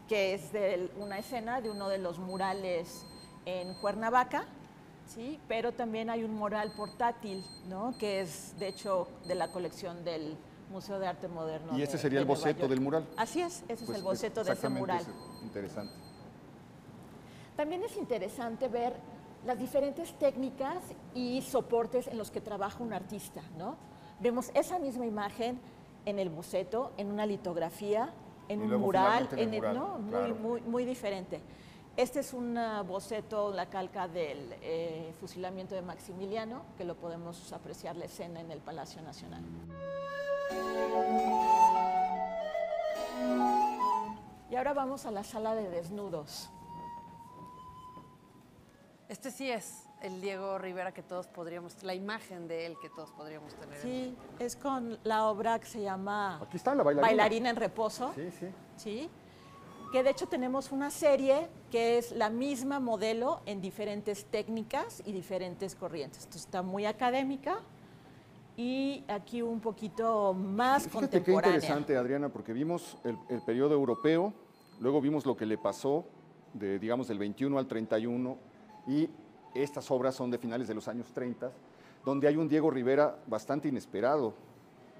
que es una escena de uno de los murales en Cuernavaca, ¿sí? Pero también hay un mural portátil, ¿no? Que es, de hecho, de la colección del Museo de Arte Moderno. Y este de- sería de el Nueva boceto York. del mural. Así es, ese Pues, es el boceto de ese exactamente, mural. es interesante. También es interesante ver las diferentes técnicas y soportes en los que trabaja un artista, ¿no? Vemos esa misma imagen en el boceto, en una litografía, en Y un luego mural, finalmente en el mural, ¿no? claro. Muy diferente. Este es un boceto, la calca del fusilamiento de Maximiliano, que lo podemos apreciar la escena en el Palacio Nacional. Y ahora vamos a la sala de desnudos. Este sí es el Diego Rivera que todos podríamos, la imagen de él que todos podríamos tener. Sí, es con la obra que se llama Aquí está la bailarina. Bailarina en reposo, Sí, sí. ¿sí? Que de hecho tenemos una serie que es la misma modelo en diferentes técnicas y diferentes corrientes. Entonces está muy académica y aquí un poquito más Fíjate qué contemporánea. interesante, Adriana, porque vimos el periodo europeo, luego vimos lo que le pasó digamos, del 21 al 31, y estas obras son de finales de los años 30, donde hay un Diego Rivera bastante inesperado.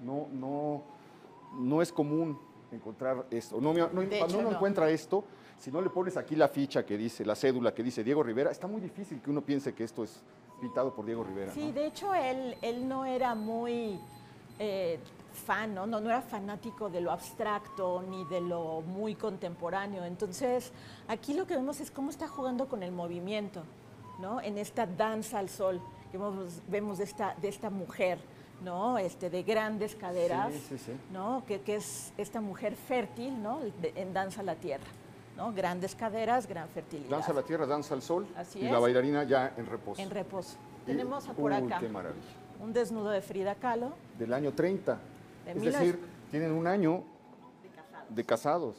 No es común encontrar esto. No hecho, no. encuentra esto. Si no le pones aquí la ficha que dice, la cédula que dice Diego Rivera, está muy difícil que uno piense que esto es pintado por Diego Rivera. Sí, ¿no? de hecho él no era muy fan, ¿no? No era fanático de lo abstracto ni de lo muy contemporáneo. Entonces, aquí lo que vemos es cómo está jugando con el movimiento, ¿no? En esta danza al sol que vemos de esta mujer, ¿no? De grandes caderas, Sí, sí, sí. ¿no? Que es esta mujer fértil, ¿no? En Danza a la Tierra, ¿no? Grandes caderas, gran fertilidad. Danza a la tierra, danza al sol, Así y es. la bailarina ya en reposo. En reposo. Y- Tenemos por uy, acá qué maravilla. un desnudo de Frida Kahlo. Del año 30. De Es 1900. decir, tienen un año de casados.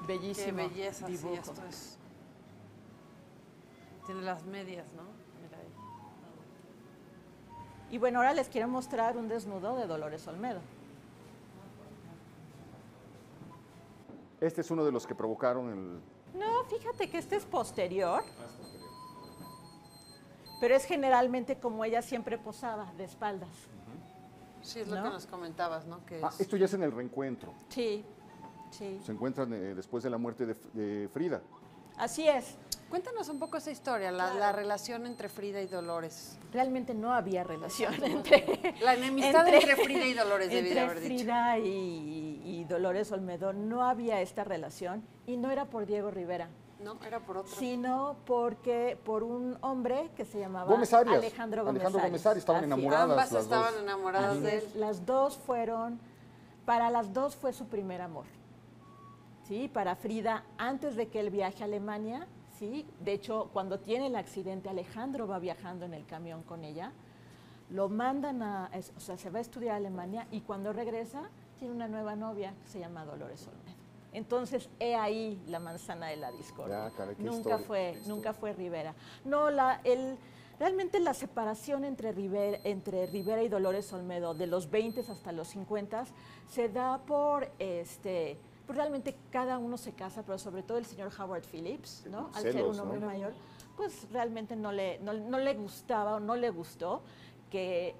Qué Bellísimo belleza, sí, dibujo. esto es. Tiene las medias, ¿no? Mira ahí. Y bueno, ahora les quiero mostrar un desnudo de Dolores Olmedo. Este es uno de los que provocaron el... No, fíjate que este es posterior. Pero es generalmente como ella siempre posaba, de espaldas. Sí, es lo ¿No? que nos comentabas, ¿no? Que Ah, es- esto ya es en el reencuentro. Sí, sí. Se encuentran después de la muerte de Frida. Así es. Cuéntanos un poco esa historia, la relación entre Frida y Dolores. Realmente no había relación entre... La enemistad entre Frida y Dolores, debí de entre haber dicho. Frida y Dolores Olmedo no había esta relación y no era por Diego Rivera, No, era por otro. sino por un hombre que se llamaba Gómez Arias. Alejandro Gómez Gómez Arias, estaban Así es. enamoradas. Ambas las estaban dos. enamoradas Así de es, él. las dos fueron, para las dos fue su primer amor. ¿Sí? Para Frida, antes de que él viaje a Alemania, ¿sí? De hecho, cuando tiene el accidente, Alejandro va viajando en el camión con ella, lo mandan o sea, se va a estudiar a Alemania y cuando regresa tiene una nueva novia que se llama Dolores Olmedo. Entonces, he ahí la manzana de la discordia. Ya, caray, qué Nunca historia, qué nunca fue Rivera. No, realmente la separación entre Rivera y Dolores Olmedo de los 20 hasta los 50 se da pues realmente cada uno se casa, pero sobre todo el señor Howard Phillips, ¿no? Al ser Celos, un hombre ¿no? mayor, pues realmente no le gustaba o no le gustó que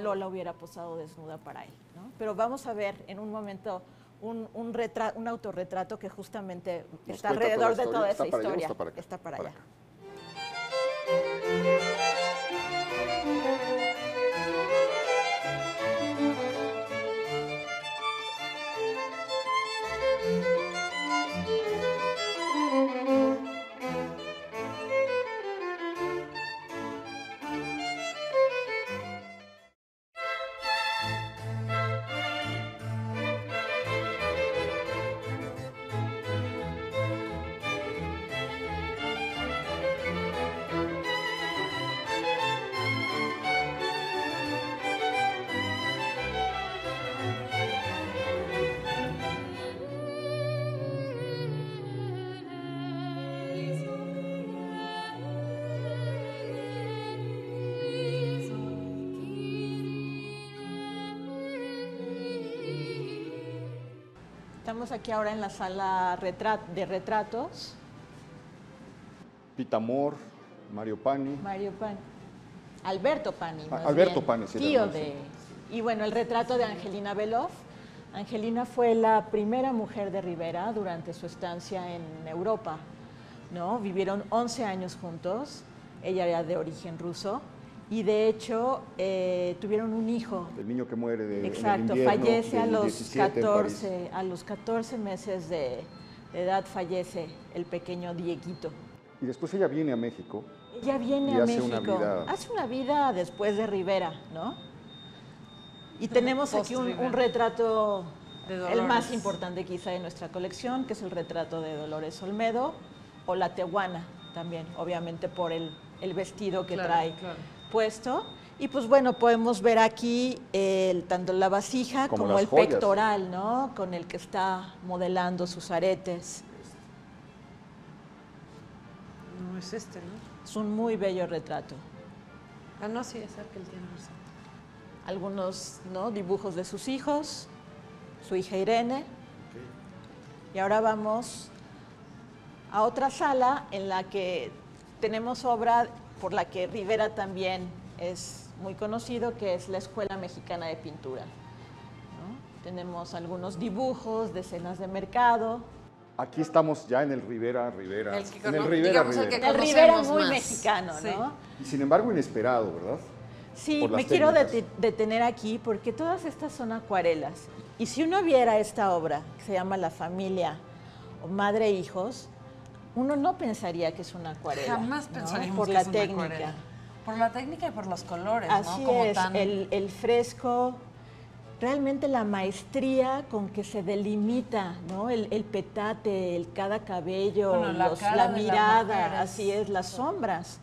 Lola hubiera posado desnuda para él, ¿no? Pero vamos a ver en un momento un autorretrato que justamente Nos está cuenta alrededor de toda toda la esa historia. historia. ¿Está para allá o está para acá? Está para allá. Estamos aquí ahora en la sala de retratos. Pita Amor, Mario Pani. Mario Pani. Alberto Pani. Más Alberto bien, Pani, sí, tío hermano, de. Y bueno, el retrato de Angelina Beloff. Angelina fue la primera mujer de Rivera durante su estancia en Europa, ¿no? Vivieron 11 años juntos. Ella era de origen ruso. Y de hecho, tuvieron un hijo. El niño que muere en el Exacto, invierno fallece a del los 17 en París. 14 meses de edad, fallece el pequeño Dieguito. Y después ella viene a México. Ella viene Y a hace una México, vida- hace una vida después de Rivera, ¿no? Y tenemos aquí un retrato, De el Dolores. más importante quizá de nuestra colección, que es el retrato de Dolores Olmedo, o la tehuana también, obviamente por el vestido que Claro, trae claro. puesto. Y pues bueno, podemos ver aquí tanto la vasija Como como las el joyas. pectoral, ¿no? Con el que está modelando sus aretes. No es este, ¿no? Es un muy bello retrato. Ah, no, sí, es el que él tiene razón. Algunos, ¿no?, dibujos de sus hijos, su hija Irene. Y ahora vamos a otra sala en la que tenemos obra por la que Rivera también es muy conocido, que es la Escuela Mexicana de Pintura, ¿no? Tenemos algunos dibujos de escenas de mercado. Aquí estamos ya en el Rivera. El que En el cono- Rivera, digamos el que Rivera. El Rivera conocemos muy más. mexicano, Sí. ¿no? Y sin embargo, inesperado, ¿verdad? Sí, Por las me quiero técnicas. detener aquí porque todas estas son acuarelas. Y si uno viera esta obra, que se llama La Familia o Madre e Hijos, uno no pensaría que es una acuarela. Jamás ¿no? pensaríamos por que la es una técnica. acuarela. Por la técnica y por los colores, Así ¿no? Como es, tan... el fresco, realmente la maestría con que se delimita, ¿no? El petate, cada cabello, Bueno, la cara la de la mirada, mujer es- así es, las sombras.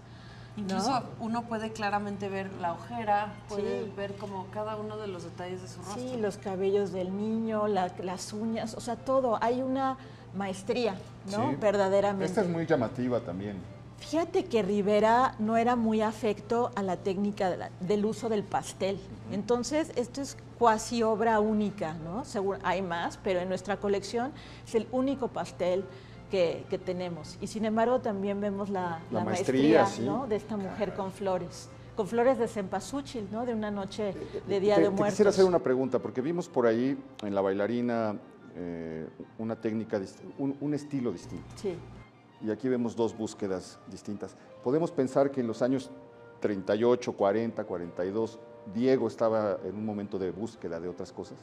Incluso ¿no? uno puede claramente ver la ojera, puede Sí. ver como cada uno de los detalles de su rostro. Sí, los cabellos del niño, las uñas, o sea, todo. Hay una maestría, ¿no? Sí. Verdaderamente. Esta es muy llamativa también. Fíjate que Rivera no era muy afecto a la técnica del uso del pastel. Entonces, esto es cuasi obra única, ¿no? Seguro, hay más, pero en nuestra colección es el único pastel que tenemos. Y sin embargo, también vemos la maestría, sí. ¿no? De esta mujer con flores de cempasúchil, ¿no? De una noche de Día de Te Muertos. quisiera hacer una pregunta, porque vimos por ahí en la bailarina una técnica, un estilo distinto. Sí. Y aquí vemos dos búsquedas distintas. Podemos pensar que en los años 38, 40, 42, Diego estaba en un momento de búsqueda de otras cosas.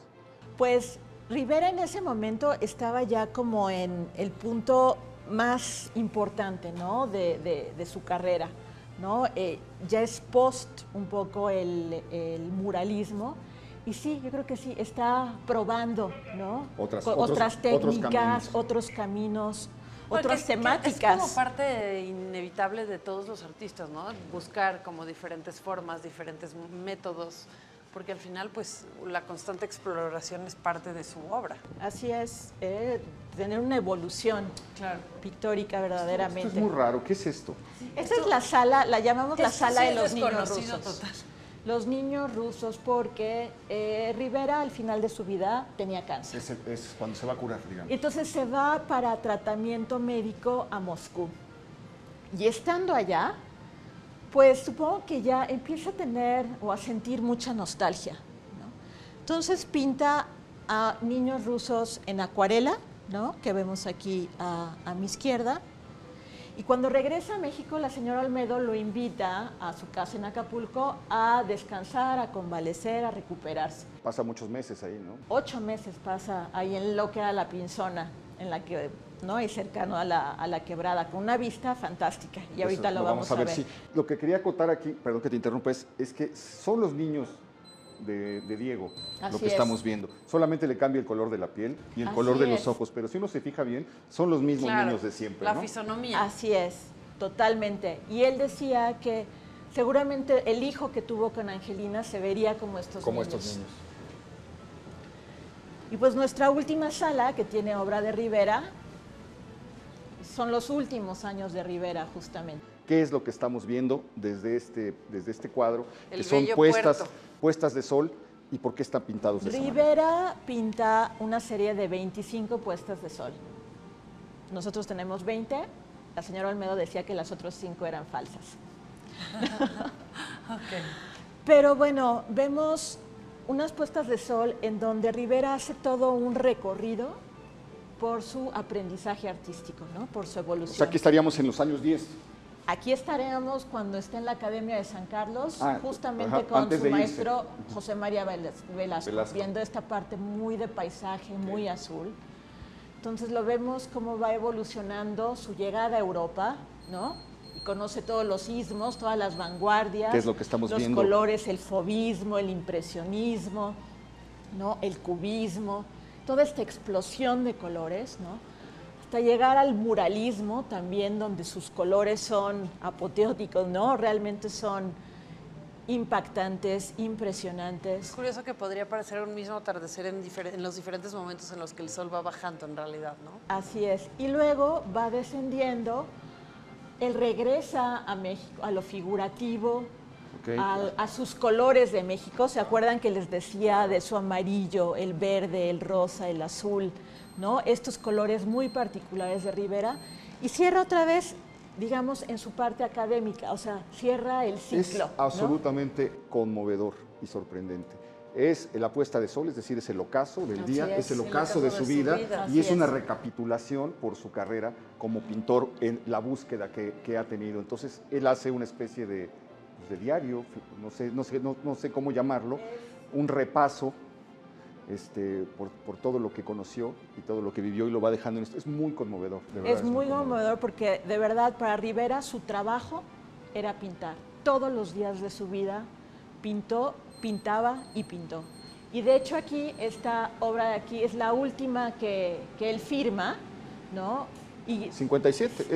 Pues Rivera en ese momento estaba ya como en el punto más importante, ¿no? de su carrera, ¿no? Ya es post un poco el muralismo. Y sí, yo creo que sí, está probando, ¿no? Otras técnicas, otros caminos, Porque otras temáticas. Es como parte inevitable de todos los artistas, ¿no? Buscar como diferentes formas, diferentes métodos, porque al final, pues, la constante exploración es parte de su obra. Así es, tener una evolución pictórica verdaderamente. Esto es muy raro. ¿Qué es esto? Esta es la sala, la llamamos la sala de los niños desconocido rusos. total. Los niños rusos, porque Rivera al final de su vida tenía cáncer. Es cuando se va a curar, digamos. Entonces se va para tratamiento médico a Moscú. Y estando allá, pues supongo que ya empieza a tener o a sentir mucha nostalgia, ¿no? Entonces pinta a niños rusos en acuarela, ¿no? Que vemos aquí a mi izquierda. Y cuando regresa a México, la señora Olmedo lo invita a su casa en Acapulco a descansar, a convalecer, a recuperarse. Pasa muchos meses ahí, ¿no? 8 meses pasa ahí en lo que era la Pinzona, en la que, ¿no? Y cercano a la quebrada, con una vista fantástica. Y ahorita lo vamos a ver. Sí. Lo que quería acotar aquí, perdón que te interrumpa, es que son los niños de Diego lo que estamos viendo. Solamente le cambia el color de la piel y el color de los ojos, pero si uno se fija bien, son los mismos niños de siempre, la ¿no? fisonomía. Así es, totalmente. Y él decía que seguramente el hijo que tuvo con Angelina se vería como estos niños. Y pues nuestra última sala, que tiene obra de Rivera, son los últimos años de Rivera, justamente. ¿Qué es lo que estamos viendo desde este cuadro? El que son bello puestas de sol, y por qué están pintados de esa manera. Rivera pinta una serie de 25 puestas de sol. Nosotros tenemos 20. La señora Olmedo decía que las otras 5 eran falsas. Okay. Pero bueno, vemos unas puestas de sol en donde Rivera hace todo un recorrido por su aprendizaje artístico, ¿no? Por su evolución. O sea, aquí estaríamos en los años 10. Aquí estaremos cuando esté en la Academia de San Carlos, justamente ajá, con antes su de irse. maestro José María Velasco, viendo esta parte muy de paisaje, muy azul. Entonces lo vemos cómo va evolucionando su llegada a Europa, ¿no? Y conoce todos los ismos, todas las vanguardias. ¿Qué es lo que estamos viendo? Los colores, el fauvismo, el impresionismo, ¿no? El cubismo, toda esta explosión de colores, ¿no? Hasta llegar al muralismo también, donde sus colores son apoteóticos, ¿no? Realmente son impactantes, impresionantes. Es curioso que podría parecer un mismo atardecer en los diferentes momentos en los que el sol va bajando en realidad, ¿no? Así es. Y luego va descendiendo, él regresa a México, a lo figurativo, a sus colores de México. ¿Se acuerdan que les decía de su amarillo, el verde, el rosa, el azul, ¿no? Estos colores muy particulares de Rivera. Y cierra otra vez, digamos, en su parte académica, o sea, cierra el ciclo. Es absolutamente conmovedor y sorprendente. Es la puesta de sol, es decir, es el ocaso del día, es el ocaso de su vida, y es una recapitulación por su carrera como pintor en la búsqueda que ha tenido. Entonces, él hace una especie de diario, no sé cómo llamarlo, un repaso por todo lo que conoció y todo lo que vivió, y lo va dejando en esto. Es muy conmovedor, de verdad. Es muy conmovedor porque, de verdad, para Rivera su trabajo era pintar. Todos los días de su vida pintó, pintaba y pintó. Y de hecho aquí, esta obra de aquí es la última que él firma, ¿no? Y 57,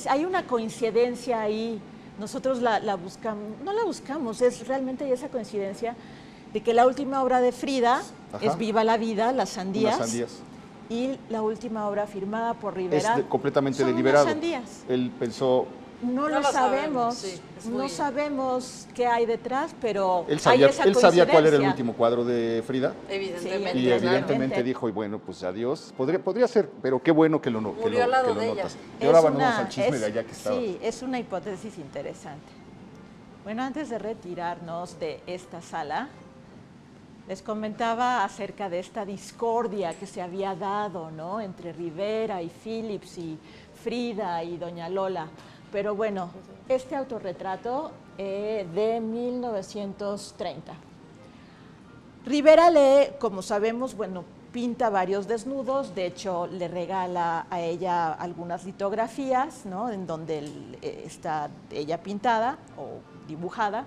hay una coincidencia ahí. Nosotros la buscamos, no la buscamos, es realmente esa coincidencia de que la última obra de Frida es Viva la Vida, Las Sandías. Unas sandías. Y la última obra firmada por Rivera es completamente son deliberado. unas sandías. Él pensó... No lo sabemos, no sabemos qué hay detrás, pero él sabía cuál era el último cuadro de Frida. Evidentemente. Y evidentemente dijo, y bueno, pues adiós. Podría ser, pero qué bueno que lo notas. Y ahora vamos al chisme de allá que estaba. Sí, es una hipótesis interesante. Bueno, antes de retirarnos de esta sala, les comentaba acerca de esta discordia que se había dado, ¿no? Entre Rivera y Phillips y Frida y Doña Lola. Pero bueno, este autorretrato de 1930. Rivera como sabemos, bueno, pinta varios desnudos. De hecho, le regala a ella algunas litografías, ¿no? En donde está ella pintada o dibujada.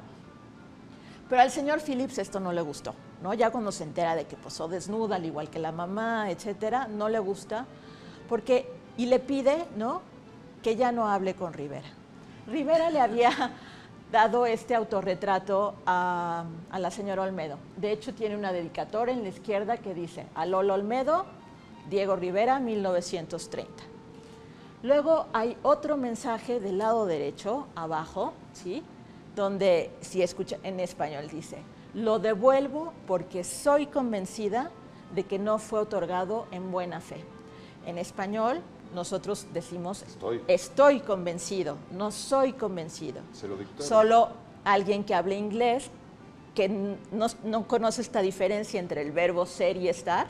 Pero al señor Phillips esto no le gustó, ¿no? Ya cuando se entera de que posó desnuda, al igual que la mamá, etcétera, no le gusta, y le pide, ¿no?, que ya no hable con Rivera. Rivera le había dado este autorretrato a la señora Olmedo. De hecho, tiene una dedicatoria en la izquierda que dice: a Lola Olmedo, Diego Rivera, 1930. Luego hay otro mensaje del lado derecho, abajo, ¿sí?, donde, si escucha, en español dice, lo devuelvo porque soy convencida de que no fue otorgado en buena fe. En español, nosotros decimos, estoy convencido, no soy convencido. Se lo dictaron. Solo alguien que hable inglés, que no conoce esta diferencia entre el verbo ser y estar,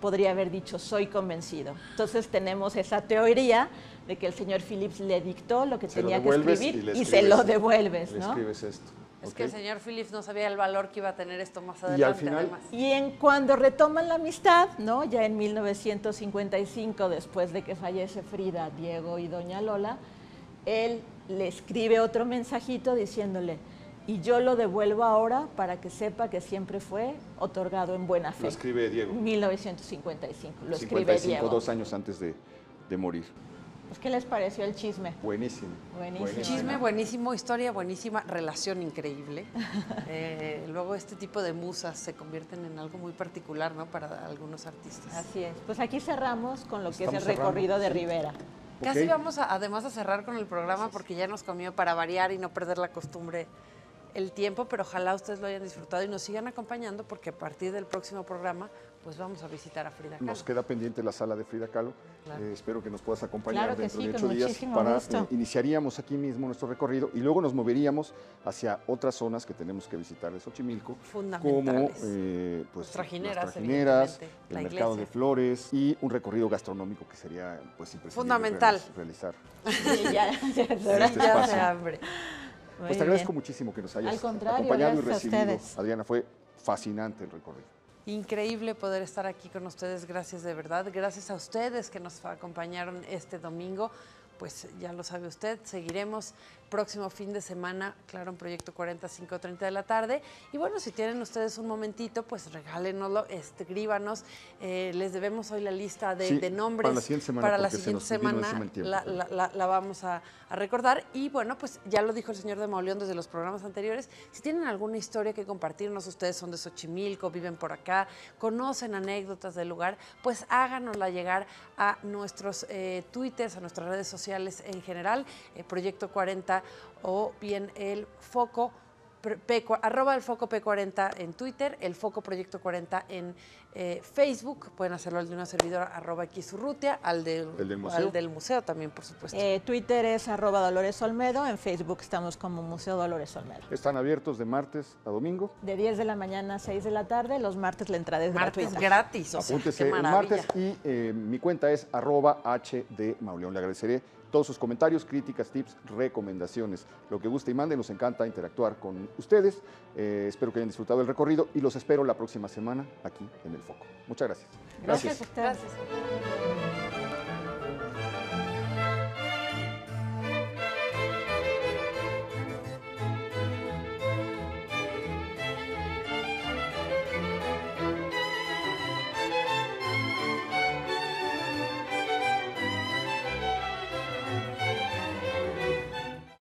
podría haber dicho soy convencido. Entonces tenemos esa teoría de que el señor Phillips le dictó lo que tenía que escribir y se lo devuelves, ¿no? Le escribes esto. Es que el señor Phillips no sabía el valor que iba a tener esto más al adelante, final- además. Y cuando retoman la amistad, ¿no? Ya en 1955, después de que fallece Frida, Diego y doña Lola, él le escribe otro mensajito diciéndole, y yo lo devuelvo ahora para que sepa que siempre fue otorgado en buena fe. Lo escribe Diego. 1955, lo escribe 55, Diego. 2 años antes de morir. Pues, ¿qué les pareció el chisme? Buenísimo. Buenísimo. Chisme buenísimo, historia buenísima, relación increíble. Luego este tipo de musas se convierten en algo muy particular, ¿no? Para algunos artistas. Así es. Pues aquí cerramos con lo que Estamos es el recorrido cerrando, de sí. Rivera. Casi Ok. vamos además a cerrar con el programa porque ya nos comió para variar y no perder la costumbre el tiempo, pero ojalá ustedes lo hayan disfrutado y nos sigan acompañando porque a partir del próximo programa pues vamos a visitar a Frida Kahlo. Nos queda pendiente la sala de Frida Kahlo. Claro. Espero que nos puedas acompañar Claro que dentro sí, de con 8 días muchísimo para gusto. iniciaríamos aquí mismo nuestro recorrido y luego nos moveríamos hacia otras zonas que tenemos que visitar de Xochimilco, como Fundamentales. Pues, Las trajineras, las trajineras, evidentemente, el la mercado iglesia. de flores y un recorrido gastronómico que sería pues imprescindible Fundamental. realizar. Sí, ya es hora. Este Ya espacio. de hambre. Muy Pues te agradezco bien. muchísimo que nos hayas Al contrario, acompañado y gracias a recibido. ustedes. Adriana, fue fascinante el recorrido. Increíble poder estar aquí con ustedes, gracias de verdad. Gracias a ustedes que nos acompañaron este domingo. Pues ya lo sabe usted, seguiremos próximo fin de semana, claro, en Proyecto 40, 5:30 de la tarde. Y bueno, si tienen ustedes un momentito, pues regálenoslo, escríbanos. Les debemos hoy la lista Sí, de nombres. para la siguiente semana, Para la porque se siguiente nos vino semana encima el tiempo. la vamos a recordar. Y bueno, pues ya lo dijo el señor de Mauleón desde los programas anteriores. Si tienen alguna historia que compartirnos, ustedes son de Xochimilco, viven por acá, conocen anécdotas del lugar, pues háganosla llegar a nuestros twitters, a nuestras redes sociales en general, Proyecto 40 o bien el Foco, arroba el Foco P40 en Twitter, el Foco Proyecto 40 en Facebook, pueden hacerlo al de una servidora, arroba Xurrutia, ¿El del museo? al del museo también, por supuesto. Twitter es @DoloresOlmedo, en Facebook estamos como Museo Dolores Olmedo. Están abiertos de martes a domingo. De 10 de la mañana a 6 de la tarde, los martes la entrada es Martes gratuita. gratis, o sea, Apúntese qué el maravilla. martes y mi cuenta es @HDMauleón. Le agradeceré todos sus comentarios, críticas, tips, recomendaciones, lo que guste y mande. Nos encanta interactuar con ustedes. Espero que hayan disfrutado el recorrido y los espero la próxima semana aquí en El Foco. Muchas gracias. Gracias a ustedes. Gracias.